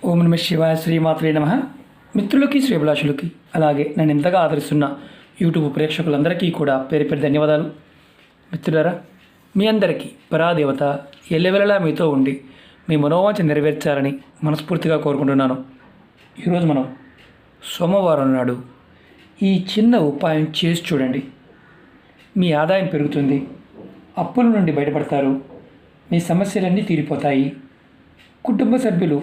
ఓం నమ శివాయ, శ్రీమాత్రే నమ. మిత్రులకి, శ్రీభిలాషులకి, అలాగే నన్ను ఎంతగా ఆదరిస్తున్న యూట్యూబ్ ప్రేక్షకులందరికీ కూడా పేరు పేరు ధన్యవాదాలు. మిత్రులారా, మీ అందరికీ పరాదేవత ఎల్లవెల్లలా మీతో ఉండి మీ మనోవాంఛ నెరవేర్చాలని మనస్ఫూర్తిగా కోరుకుంటున్నాను. ఈరోజు మనం సోమవారం నాడు ఈ చిన్న ఉపాయం చేసి చూడండి. మీ ఆదాయం పెరుగుతుంది, అప్పుల నుండి బయటపడతారు, మీ సమస్యలన్నీ తీరిపోతాయి. కుటుంబ సభ్యులు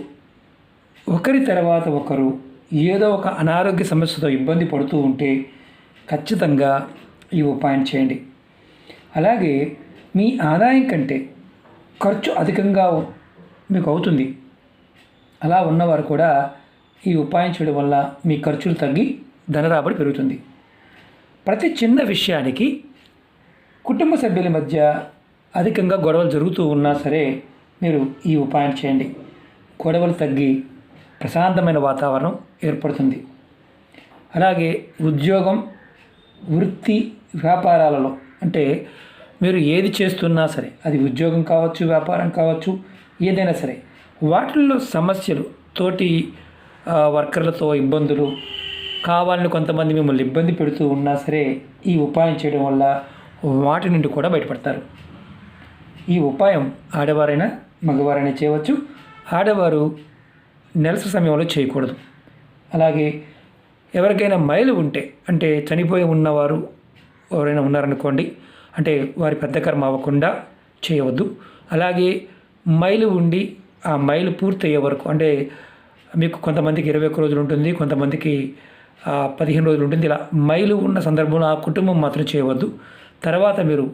ఒకరి తర్వాత ఒకరు ఏదో ఒక అనారోగ్య సమస్యతో ఇబ్బంది పడుతూ ఉంటే ఖచ్చితంగా ఈ ఉపాయం చేయండి. అలాగే మీ ఆదాయం కంటే ఖర్చు అధికంగా మీకు అవుతుంది. అలా ఉన్నవారు కూడా ఈ ఉపాయం చేయడం వల్ల మీ ఖర్చులు తగ్గి ధనరాబడి పెరుగుతుంది. ప్రతి చిన్న విషయానికి కుటుంబ సభ్యుల మధ్య అధికంగా గొడవలు జరుగుతూ ఉన్నా సరే మీరు ఈ ఉపాయం చేయండి. గొడవలు తగ్గి ప్రశాంతమైన వాతావరణం ఏర్పడుతుంది. అలాగే ఉద్యోగం, వృత్తి, వ్యాపారాలలో అంటే మీరు ఏది చేస్తున్నా సరే, అది ఉద్యోగం కావచ్చు, వ్యాపారం కావచ్చు, ఏదైనా సరే వాటిల్లో సమస్యలు, తోటి వర్కర్లతో ఇబ్బందులు, కావాలని కొంతమంది మిమ్మల్ని ఇబ్బంది పెడుతూ ఉన్నా సరే ఈ ఉపాయం చేయడం వల్ల వాటి నుండి కూడా బయటపడతారు. ఈ ఉపాయం ఆడవారైనా మగవారైనా చేయవచ్చు. ఆడవారు నెలసరి సమయంలో చేయకూడదు. అలాగే ఎవరికైనా మైలు ఉంటే, అంటే చనిపోయి ఉన్నవారు ఎవరైనా ఉన్నారనుకోండి, అంటే వారి పెద్ద కర్మ అవ్వకుండా చేయవద్దు. అలాగే మైలు ఉండి ఆ మైలు పూర్తి అయ్యే వరకు, అంటే మీకు కొంతమందికి 21 రోజులు ఉంటుంది, కొంతమందికి 15 రోజులు ఉంటుంది. ఇలా మైలు ఉన్న సందర్భంలో ఆ కుటుంబం మాత్రం చేయవద్దు, తర్వాత మీరు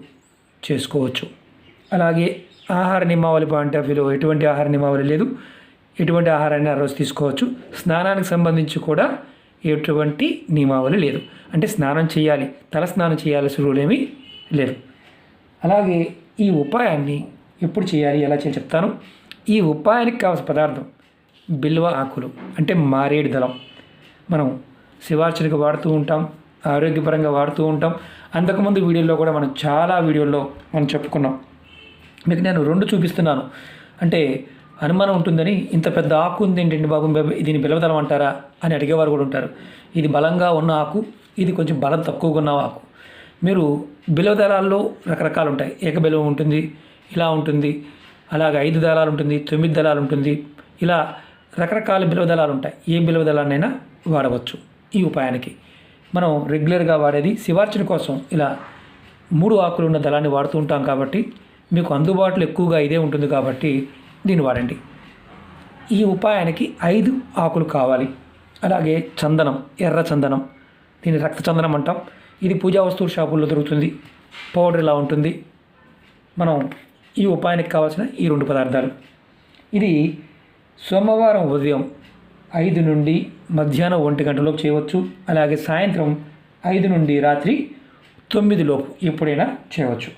చేసుకోవచ్చు. అలాగే ఆహార నియమావళి పాయింట్ ఆఫ్ వ్యూలో ఎటువంటి ఆహార నియమావళి లేదు. ఎటువంటి ఆహారాన్ని ఆ రోజు తీసుకోవచ్చు. స్నానానికి సంబంధించి కూడా ఎటువంటి నియమావళి లేదు. అంటే స్నానం చేయాలి, తల స్నానం చేయాల్సిన రూల్ ఏమీ లేదు. అలాగే ఈ ఉపాయాన్ని ఎప్పుడు చేయాలి, ఎలా చేయాలి చెప్తాను. ఈ ఉపాయానికి కావాల్సిన పదార్థం బిల్వ ఆకులు, అంటే మారేడు దళం. మనం శివార్చనకు వాడుతూ ఉంటాం, ఆరోగ్యపరంగా వాడుతూ ఉంటాం. అంతకుముందు వీడియోలో కూడా మనం చాలా వీడియోల్లో మనం చెప్పుకున్నాం. మీకు నేను 2 చూపిస్తున్నాను. అంటే అనుమానం ఉంటుందని, ఇంత పెద్ద ఆకు ఉంది ఏంటండి బాబు, దీన్ని బిల్వదళం అంటారా అని అడిగేవారు కూడా ఉంటారు. ఇది బలంగా ఉన్న ఆకు, ఇది కొంచెం బలం తక్కువగా ఉన్న ఆకు. మీరు బిల్వదళాల్లో రకరకాలు ఉంటాయి. ఏకబిల్వం ఉంటుంది, ఇలా ఉంటుంది, అలాగే 5 దళాలు ఉంటుంది, 9 దళాలు ఉంటుంది, ఇలా రకరకాల బిల్వదళాలు ఉంటాయి. ఏ బిల్వదళాన్నైనా వాడవచ్చు. ఈ ఉపాయానికి మనం రెగ్యులర్గా వాడేది శివార్చన కోసం ఇలా 3 ఆకులు ఉన్న దళాన్ని వాడుతూ ఉంటాం కాబట్టి మీకు అందుబాటులో ఎక్కువగా ఇదే ఉంటుంది కాబట్టి దీన్ని వాడండి. ఈ ఉపాయానికి 5 ఆకులు కావాలి. అలాగే చందనం, ఎర్ర చందనం, దీన్ని రక్త చందనం అంటాం. ఇది పూజా వస్తువుల షాపుల్లో దొరుకుతుంది, పౌడర్ ఇలా ఉంటుంది. మనం ఈ ఉపాయానికి కావాల్సిన ఈ 2 పదార్థాలు. ఇది సోమవారం ఉదయం 5 నుండి మధ్యాహ్నం 1 గంటలోపు చేయవచ్చు. అలాగే సాయంత్రం 5 నుండి రాత్రి 9 లోపు ఎప్పుడైనా చేయవచ్చు.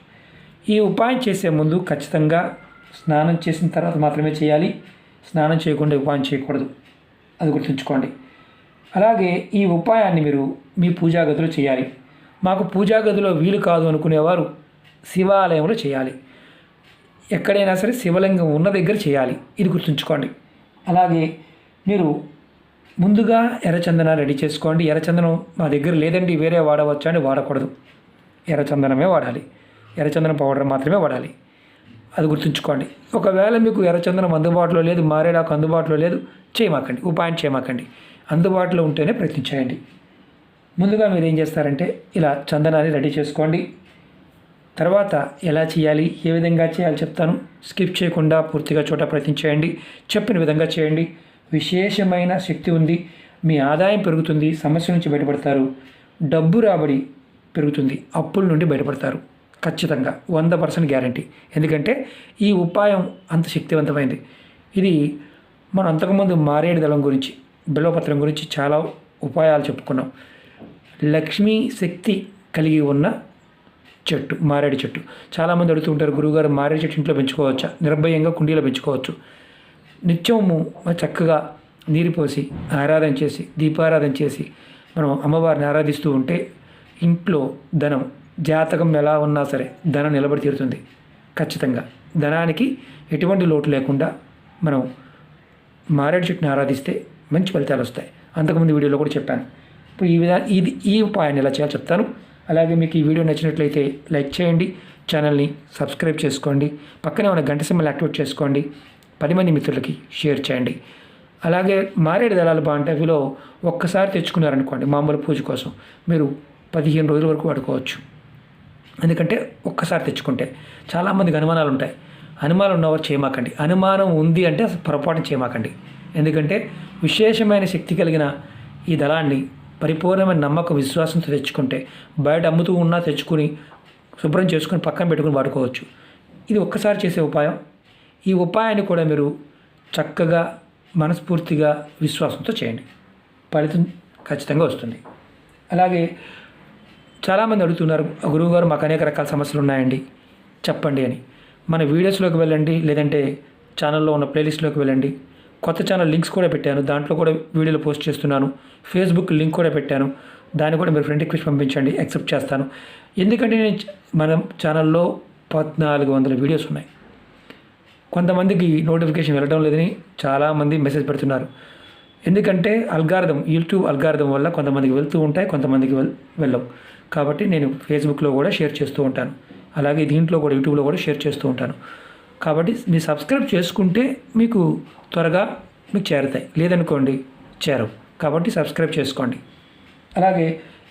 ఈ ఉపాయం చేసే ముందు ఖచ్చితంగా స్నానం చేసిన తర్వాత మాత్రమే చేయాలి. స్నానం చేయకుండా ఉపాయం చేయకూడదు, అది గుర్తుంచుకోండి. అలాగే ఈ ఉపాయాన్ని మీరు మీ పూజా గదిలో చేయాలి. మాకు పూజా గదిలో వీలు కాదు అనుకునేవారు శివాలయంలో చేయాలి. ఎక్కడైనా సరే శివలింగం ఉన్న దగ్గర చేయాలి, ఇది గుర్తుంచుకోండి. అలాగే మీరు ముందుగా ఎర్రచందనం రెడీ చేసుకోండి. ఎర్రచందనం మా దగ్గర లేదండి వేరే వాడవచ్చా అని వాడకూడదు, ఎర్రచందనమే వాడాలి. ఎర్రచందనం పౌడర్ మాత్రమే వాడాలి, అది గుర్తుంచుకోండి. ఒకవేళ మీకు ఎర్రచందనం అందుబాటులో లేదు, మారేడాకు అందుబాటులో లేదు, చేయమాకండి, ఉపాయం చేయమాకండి. అందుబాటులో ఉంటేనే ప్రయత్నించేయండి. ముందుగా మీరు ఏం చేస్తారంటే ఇలా చందనాన్ని రెడీ చేసుకోండి. తర్వాత ఎలా చేయాలి, ఏ విధంగా చేయాలి చెప్తాను. స్కిప్ చేయకుండా పూర్తిగా చోట ప్రయత్నించేయండి. చెప్పిన విధంగా చేయండి. విశేషమైన శక్తి ఉంది. మీ ఆదాయం పెరుగుతుంది, సమస్య నుంచి బయటపడతారు, డబ్బు రాబడి పెరుగుతుంది, అప్పుల నుండి బయటపడతారు. ఖచ్చితంగా 100% గ్యారంటీ. ఎందుకంటే ఈ ఉపాయం అంత శక్తివంతమైంది. ఇది మనం అంతకుముందు మారేడు దళం గురించి, బిల్వపత్రం గురించి చాలా ఉపాయాలు చెప్పుకున్నాం. లక్ష్మీ శక్తి కలిగి ఉన్న చెట్టు మారేడు చెట్టు. చాలామంది అడుగుతూ ఉంటారు, గురువుగారు మారేడు చెట్టు ఇంట్లో పెంచుకోవచ్చా? నిర్భయంగా కుండీలో పెంచుకోవచ్చు. నిత్యము చక్కగా నీరు పోసి ఆరాధన చేసి, దీపారాధన చేసి మనం అమ్మవారిని ఆరాధిస్తూ ఉంటే ఇంట్లో ధనం, జాతకం ఎలా ఉన్నా సరే ధనం నిలబడి తీరుతుంది. ఖచ్చితంగా ధనానికి ఎటువంటి లోటు లేకుండా మనం మారేడు చెట్టుని ఆరాధిస్తే మంచి ఫలితాలు వస్తాయి. అంతకుముందు వీడియోలో కూడా చెప్పాను. ఇప్పుడు ఈ ఉపాయాన్ని ఎలా చేయాలో చెప్తాను. అలాగే మీకు ఈ వీడియో నచ్చినట్లయితే లైక్ చేయండి, ఛానల్ని సబ్స్క్రైబ్ చేసుకోండి, పక్కనే ఉన్న గంట సింబల్ యాక్టివేట్ చేసుకోండి, 10 మంది మిత్రులకి షేర్ చేయండి. అలాగే మారేడు దళాలు బాగుంటాయి. అవిలో ఒక్కసారి తెచ్చుకున్నారనుకోండి మామూలు పూజ కోసం మీరు 15 రోజుల వరకు వాడుకోవచ్చు. ఎందుకంటే ఒక్కసారి తెచ్చుకుంటే చాలామందికి అనుమానాలు ఉంటాయి. అనుమానం ఉన్నవారు చేయమాకండి. అనుమానం ఉంది అంటే పొరపాటు చేయమాకండి. ఎందుకంటే విశేషమైన శక్తి కలిగిన ఈ దళాన్ని పరిపూర్ణమైన నమ్మకం విశ్వాసంతో తెచ్చుకుంటే బయట అమ్ముతూ ఉన్నా తెచ్చుకుని శుభ్రం చేసుకుని పక్కన పెట్టుకుని వాడుకోవచ్చు. ఇది ఒక్కసారి చేసే ఉపాయం. ఈ ఉపాయాన్ని కూడా మీరు చక్కగా మనస్ఫూర్తిగా విశ్వాసంతో చేయండి, ఫలితం ఖచ్చితంగా వస్తుంది. అలాగే చాలామంది అడుగుతున్నారు, గురువుగారు మాకు అనేక రకాల సమస్యలు ఉన్నాయండి చెప్పండి అని. మన వీడియోస్లోకి వెళ్ళండి, లేదంటే ఛానల్లో ఉన్న ప్లేలిస్ట్లోకి వెళ్ళండి. కొత్త ఛానల్ లింక్స్ కూడా పెట్టాను, దాంట్లో కూడా వీడియోలు పోస్ట్ చేస్తున్నాను. ఫేస్బుక్ లింక్ కూడా పెట్టాను, దాన్ని కూడా మీరు ఫ్రెండ్ రిక్వెస్ట్ పంపించండి, యాక్సెప్ట్ చేస్తాను. ఎందుకంటే మన ఛానల్లో 1400 వీడియోస్ ఉన్నాయి. కొంతమందికి నోటిఫికేషన్ వెళ్ళడం లేదని చాలామంది మెసేజ్ పెడుతున్నారు. ఎందుకంటే యూట్యూబ్ అల్గారిథం వల్ల కొంతమందికి వెళ్తూ ఉంటాయి, కొంతమందికి వెళ్ళవు. కాబట్టి నేను ఫేస్బుక్లో కూడా షేర్ చేస్తూ ఉంటాను, అలాగే దీంట్లో కూడా యూట్యూబ్లో కూడా షేర్ చేస్తూ ఉంటాను. కాబట్టి మీరు సబ్స్క్రైబ్ చేసుకుంటే మీకు త్వరగా మీకు చేరుతాయి, లేదనుకోండి చేరవు. కాబట్టి సబ్స్క్రైబ్ చేసుకోండి. అలాగే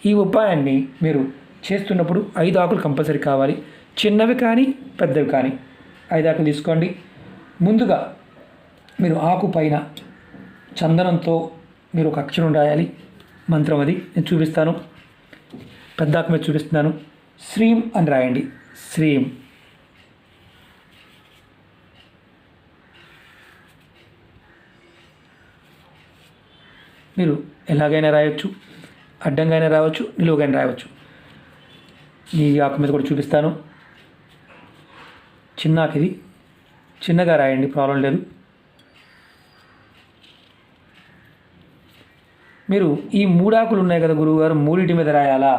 ఈ ఉపాయాన్ని మీరు చేస్తున్నప్పుడు 5 ఆకులు కంపల్సరీ కావాలి. చిన్నవి కానీ పెద్దవి కానీ 5 ఆకులు తీసుకోండి. ముందుగా మీరు ఆకు పైన చందనంతో మీరు ఒక అక్షరం రాయాలి, మంత్రం. అది నేను చూపిస్తాను. పెద్ద ఆకు మీద చూపిస్తున్నాను. శ్రీం అని రాయండి. శ్రీం. మీరు ఎలాగైనా రాయొచ్చు, అడ్డంగా అయినా రాయవచ్చు, నిలువుగా రాయవచ్చు. ఈ ఆకు మీద కూడా చూపిస్తాను. చిన్న ఆకు ఇది, చిన్నగా రాయండి, ప్రాబ్లం లేదు. మీరు ఈ 3 ఆకులు ఉన్నాయి కదా గురువుగారు, 3 మీద రాయాలా?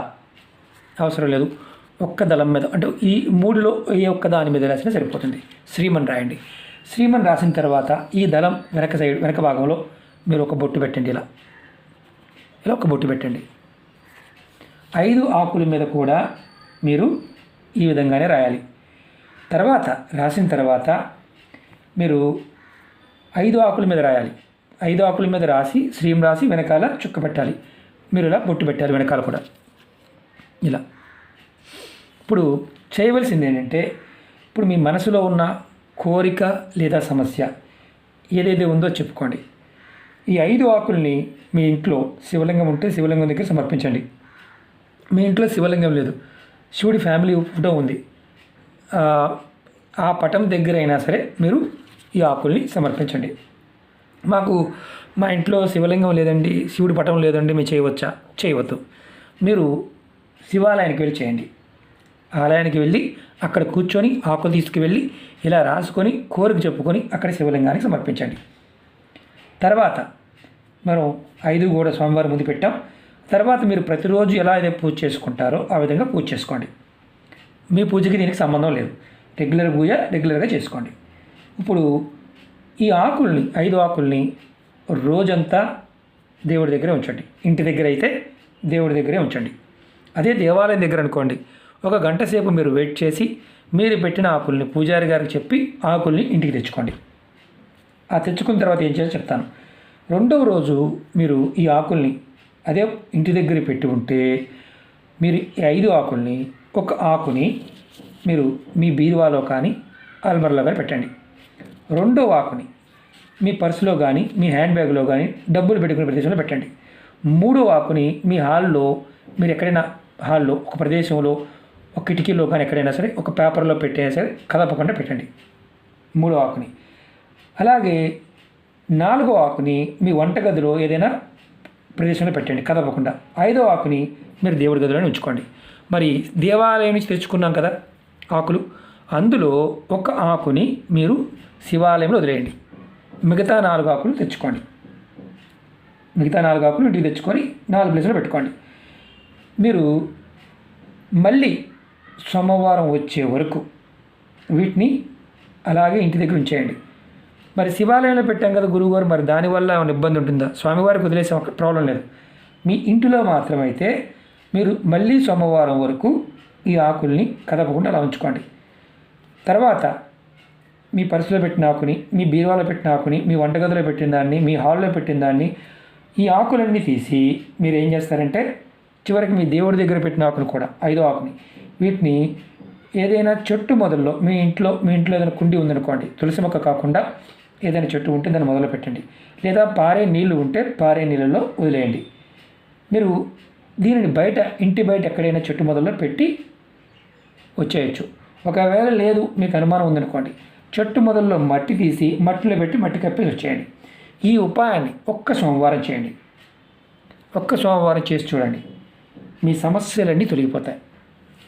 అవసరం లేదు. ఒక్క దళం మీద, అంటే ఈ 3లో ఏ ఒక్క దాని మీద రాసినా సరిపోతుంది. శ్రీమన్ రాయండి. శ్రీమన్ రాసిన తర్వాత ఈ దళం వెనక భాగంలో మీరు ఒక బొట్టు పెట్టండి. ఇలా ఒక బొట్టు పెట్టండి. 5 ఆకుల మీద కూడా మీరు ఈ విధంగానే రాయాలి. తర్వాత రాసిన తర్వాత మీరు 5 ఆకుల మీద రాయాలి. 5 ఆకుల మీద రాసి శ్రీం రాసి వెనకాల చుక్క పెట్టాలి. మీరు ఇలా బొట్టు పెట్టాలి వెనకాల కూడా ఇలా. ఇప్పుడు చేయవలసింది ఏంటంటే, ఇప్పుడు మీ మనసులో ఉన్న కోరిక లేదా సమస్య ఏదైతే ఉందో చెప్పుకోండి. ఈ 5 ఆకుల్ని మీ ఇంట్లో శివలింగం ఉంటే శివలింగం దగ్గర సమర్పించండి. మీ ఇంట్లో శివలింగం లేదు, శివుడి ఫ్యామిలీ ఫోటో ఉంది, ఆ పటం దగ్గర అయినా సరే మీరు ఈ ఆకుల్ని సమర్పించండి. మా ఇంట్లో శివలింగం లేదండి, శివుడి పటం లేదండి, మీరు చేయవచ్చా? చేయవద్దు. మీరు శివాలయానికి వెళ్ళి చేయండి. ఆలయానికి వెళ్ళి అక్కడ కూర్చొని ఆకులు తీసుకువెళ్ళి ఇలా రాసుకొని కోరిక చెప్పుకొని అక్కడ శివలింగానికి సమర్పించండి. తర్వాత మనం 5 కూడా స్వామివారి ముందు పెట్టాం. తర్వాత మీరు ప్రతిరోజు ఎలా అయితే పూజ చేసుకుంటారో ఆ విధంగా పూజ చేసుకోండి. మీ పూజకి దీనికి సంబంధం లేదు, రెగ్యులర్గా చేసుకోండి. ఇప్పుడు ఈ ఆకుల్ని 5 ఆకుల్ని రోజంతా దేవుడి దగ్గరే ఉంచండి. ఇంటి దగ్గర అయితే దేవుడి దగ్గరే ఉంచండి. అదే దేవాలయం దగ్గర అనుకోండి, 1 గంట సేపు మీరు వెయిట్ చేసి మీరు పెట్టిన ఆకుల్ని పూజారి గారికి చెప్పి ఆకుల్ని ఇంటికి తెచ్చుకోండి. ఆ తెచ్చుకున్న తర్వాత ఏం చేయాలో చెప్తాను. 2వ రోజు మీరు ఈ ఆకుల్ని అదే ఇంటి దగ్గర పెట్టి ఉంటే మీరు ఈ 5 ఆకుల్ని, 1 ఆకుని మీరు మీ బీరువాలో కానీ అల్మర్లో కానీ పెట్టండి. 2వ ఆకుని మీ పర్సులో కానీ మీ హ్యాండ్ బ్యాగ్లో కానీ డబ్బులు పెట్టుకునే ప్రదేశంలో పెట్టండి. 3వ ఆకుని మీ హాల్లో, మీరు ఎక్కడైనా హాల్లో ఒక ప్రదేశంలో ఒక కిటికీలో కానీ ఎక్కడైనా సరే ఒక పేపర్లో పెట్టైనా సరే కదపకుండా పెట్టండి 3వ ఆకుని. అలాగే 4వ ఆకుని మీ వంటగదిలో ఏదైనా ప్రదేశంలో పెట్టండి కదపకుండా. 5వ ఆకుని మీరు దేవుడి గదిలోనే ఉంచుకోండి. మరి దేవాలయం నుంచి తెచ్చుకున్నాం కదా ఆకులు, అందులో 1 ఆకుని మీరు శివాలయంలో వదిలేయండి. మిగతా 4 ఆకులు తెచ్చుకోండి. మిగతా 4 ఆకులు ఇంటికి తెచ్చుకొని 4 ప్లేసులో పెట్టుకోండి. మీరు మళ్ళీ సోమవారం వచ్చే వరకు వీటిని అలాగే ఇంటి దగ్గర ఉంచేయండి. మరి శివాలయంలో పెట్టాం కదా గురువుగారు, మరి దానివల్ల ఏమైనా ఇబ్బంది ఉంటుందా? స్వామివారికి వదిలేసే ఒక ప్రాబ్లం లేదు. మీ ఇంటిలో మాత్రమైతే మీరు మళ్ళీ సోమవారం వరకు ఈ ఆకుల్ని కదపకుండా అలా ఉంచుకోండి. తర్వాత మీ పర్సులో పెట్టిన ఆకుని, మీ బీరువాలో పెట్టిన ఆకుని, మీ వంటగదిలో పెట్టిన దాన్ని, మీ హాల్లో పెట్టిన దాన్ని, ఈ ఆకులన్నీ తీసి మీరు ఏం చేస్తారంటే చివరికి మీ దేవుడి దగ్గర పెట్టిన ఆకుని కూడా, 5వ ఆకుని, వీటిని ఏదైనా చెట్టు మొదల్లో మీ ఇంట్లో ఏదైనా కుండి ఉందనుకోండి, తులసి మొక్క కాకుండా ఏదైనా చెట్టు ఉంటే దాన్ని మొదలు పెట్టండి. లేదా పారే నీళ్లు ఉంటే పారే నీళ్ళలో వదిలేయండి. మీరు దీనిని బయట, ఇంటి బయట ఎక్కడైనా చెట్టు మొదల్లో పెట్టి వచ్చేయచ్చు. ఒకవేళ లేదు మీకు అనుమానం ఉందనుకోండి, చెట్టు మొదల్లో మట్టి తీసి మట్టిలో పెట్టి మట్టి కప్పేసి వచ్చేయండి. ఈ ఉపాయాన్ని ఒక్క సోమవారం చేయండి. ఒక్క సోమవారం చేసి చూడండి, మీ సమస్యలన్నీ తొలగిపోతాయి.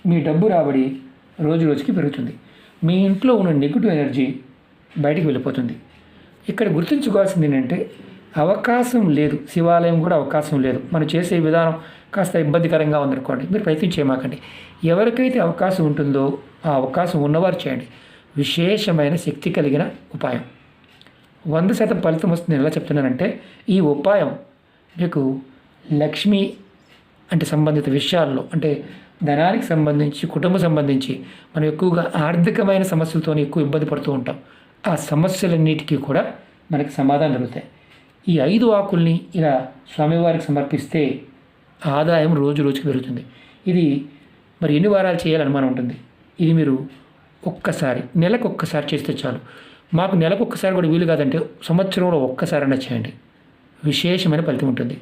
మీ డబ్బు రాబడి రోజు రోజుకి పెరుగుతుంది. మీ ఇంట్లో ఉన్న నెగిటివ్ ఎనర్జీ బయటికి వెళ్ళిపోతుంది. ఇక్కడ గుర్తుంచుకోవాల్సింది ఏంటంటే అవకాశం లేదు, శివాలయం కూడా అవకాశం లేదు. మనం చేసే విధానం కాస్త ఇబ్బందికరంగా ఉందనుకోండి, మీరు ప్రయత్నం చేయమాకండి. ఎవరికైతే అవకాశం ఉంటుందో ఆ అవకాశం ఉన్నవారు చేయండి. విశేషమైన శక్తి కలిగిన ఉపాయం, 100% ఫలితం వస్తుంది. ఎలా చెప్తున్నానంటే ఈ ఉపాయం మీకు లక్ష్మి అంటే సంబంధిత విషయాల్లో, అంటే ధనానికి సంబంధించి, కుటుంబం సంబంధించి మనం ఎక్కువగా ఆర్థికమైన సమస్యలతో ఎక్కువ ఇబ్బంది పడుతూ ఉంటాం. ఆ సమస్యలన్నిటికీ కూడా మనకి సమాధానం దొరుకుతాయి. ఈ 5 ఆకుల్ని ఇలా స్వామివారికి సమర్పిస్తే ఆదాయం రోజు రోజుకి పెరుగుతుంది. ఇది మరి ఎన్ని వారాలు చేయాలని అనుమానం ఉంటుంది. ఇది మీరు ఒక్కసారి, నెలకు ఒక్కసారి చేస్తే చాలు. మాకు నెలకు ఒక్కసారి కూడా వీలు కాదంటే సంవత్సరంలో ఒక్కసారైనా చేయండి, విశేషమైన ఫలితం ఉంటుంది.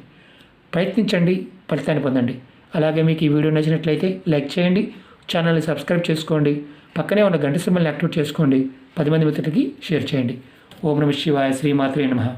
ప్రయత్నించండి, ఫలితాన్ని పొందండి. అలాగే మీకు ఈ వీడియో నచ్చినట్లయితే లైక్ చేయండి, ఛానల్ని సబ్స్క్రైబ్ చేసుకోండి, పక్కనే ఉన్న గంట సింబల్ని యాక్టివేట్ చేసుకోండి, 10 మంది మిత్రులకి షేర్ చేయండి. ఓం నమః శివాయ. శ్రీమాత్రే నమః.